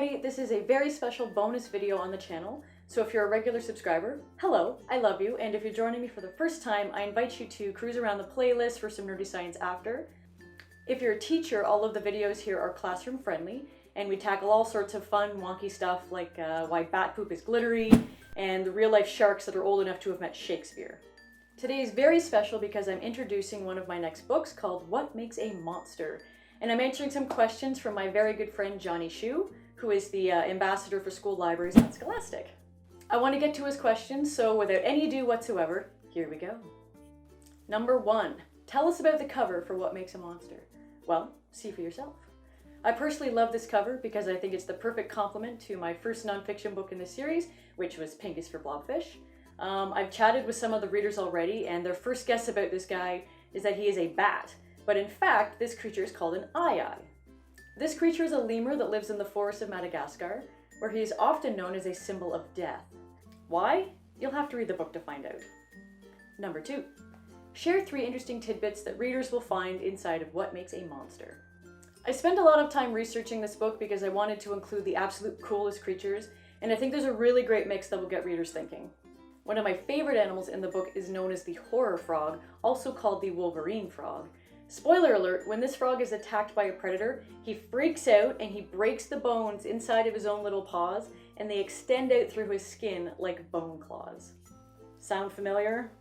everybody, this is a very special bonus video on the channel. So if you're a regular subscriber, hello, I love you, and if you're joining me for the first time, I invite you to cruise around the playlist for some nerdy science after. If you're a teacher, all of the videos here are classroom friendly, and we tackle all sorts of fun, wonky stuff like why bat poop is glittery, and the real life sharks that are old enough to have met Shakespeare. Today is very special because I'm introducing one of my next books called What Makes a Monster? And I'm answering some questions from my very good friend Johnny Schu, who is the ambassador for school libraries at Scholastic. I want to get to his questions, so without any ado whatsoever, here we go. Number 1. Tell us about the cover for What Makes a Monster? Well, see for yourself. I personally love this cover because I think it's the perfect complement to my first nonfiction book in this series, which was Pink is for Blobfish. I've chatted with some of the readers already, and their first guess about this guy is that he is a bat. But in fact, this creature is called an aye-aye. This creature is a lemur that lives in the forests of Madagascar, where he is often known as a symbol of death. Why? You'll have to read the book to find out. Number 2. Share 3 interesting tidbits that readers will find inside of What Makes a Monster. I spent a lot of time researching this book because I wanted to include the absolute coolest creatures, and I think there's a really great mix that will get readers thinking. One of my favorite animals in the book is known as the horror frog, also called the Wolverine frog. Spoiler alert, when this frog is attacked by a predator, he freaks out and he breaks the bones inside of his own little paws, and they extend out through his skin like bone claws. Sound familiar?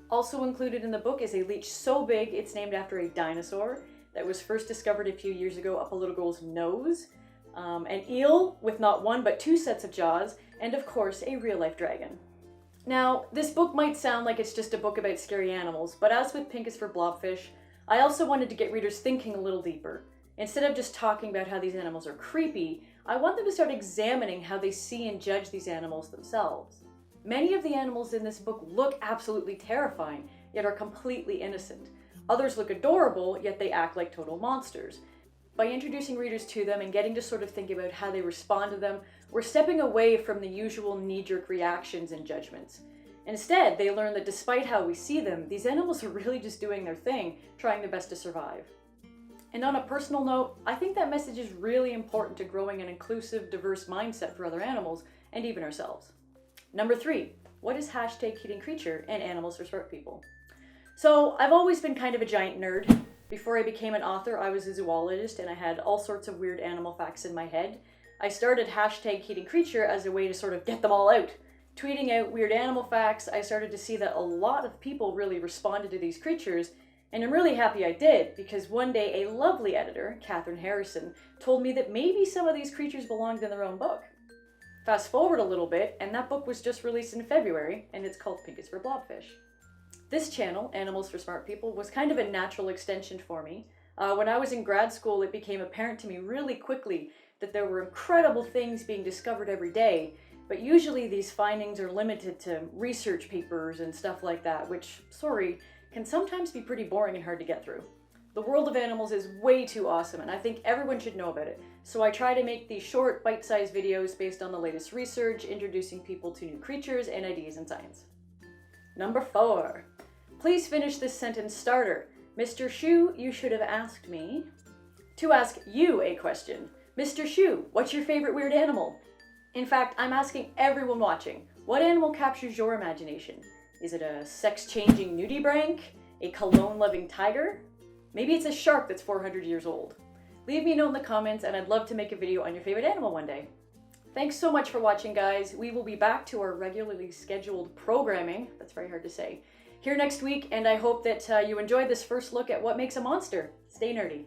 Also included in the book is a leech so big it's named after a dinosaur that was first discovered a few years ago up a little girl's nose, an eel with not 1 but 2 sets of jaws, and of course a real-life dragon. Now, this book might sound like it's just a book about scary animals, but as with Pink is for Blobfish, I also wanted to get readers thinking a little deeper. Instead of just talking about how these animals are creepy, I want them to start examining how they see and judge these animals themselves. Many of the animals in this book look absolutely terrifying, yet are completely innocent. Others look adorable, yet they act like total monsters. By introducing readers to them and getting to sort of think about how they respond to them, we're stepping away from the usual knee-jerk reactions and judgments. Instead, they learn that despite how we see them, these animals are really just doing their thing, trying their best to survive. And on a personal note, I think that message is really important to growing an inclusive, diverse mindset for other animals, and even ourselves. Number 3, what is #Keating Creature and Animals for Smart People? So, I've always been kind of a giant nerd. Before I became an author, I was a zoologist and I had all sorts of weird animal facts in my head. I started #Keating Creature as a way to sort of get them all out. Tweeting out weird animal facts, I started to see that a lot of people really responded to these creatures, and I'm really happy I did, because one day a lovely editor, Catherine Harrison, told me that maybe some of these creatures belonged in their own book. Fast forward a little bit, and that book was just released in February, and it's called Pink is for Blobfish. This channel, Animals for Smart People, was kind of a natural extension for me. When I was in grad school, it became apparent to me really quickly that there were incredible things being discovered every day, but usually these findings are limited to research papers and stuff like that, which, sorry, can sometimes be pretty boring and hard to get through. The world of animals is way too awesome, and I think everyone should know about it, so I try to make these short, bite-sized videos based on the latest research, introducing people to new creatures and ideas in science. Number 4. Please finish this sentence starter. Mr. Schu, you should have asked me to ask you a question. Mr. Schu, what's your favorite weird animal? In fact, I'm asking everyone watching, what animal captures your imagination? Is it a sex-changing nudibranch? A cologne-loving tiger? Maybe it's a shark that's 400 years old. Leave me a note in the comments and I'd love to make a video on your favorite animal one day. Thanks so much for watching, guys. We will be back to our regularly scheduled programming, that's very hard to say, here next week, and I hope that you enjoyed this first look at what makes a monster. Stay nerdy.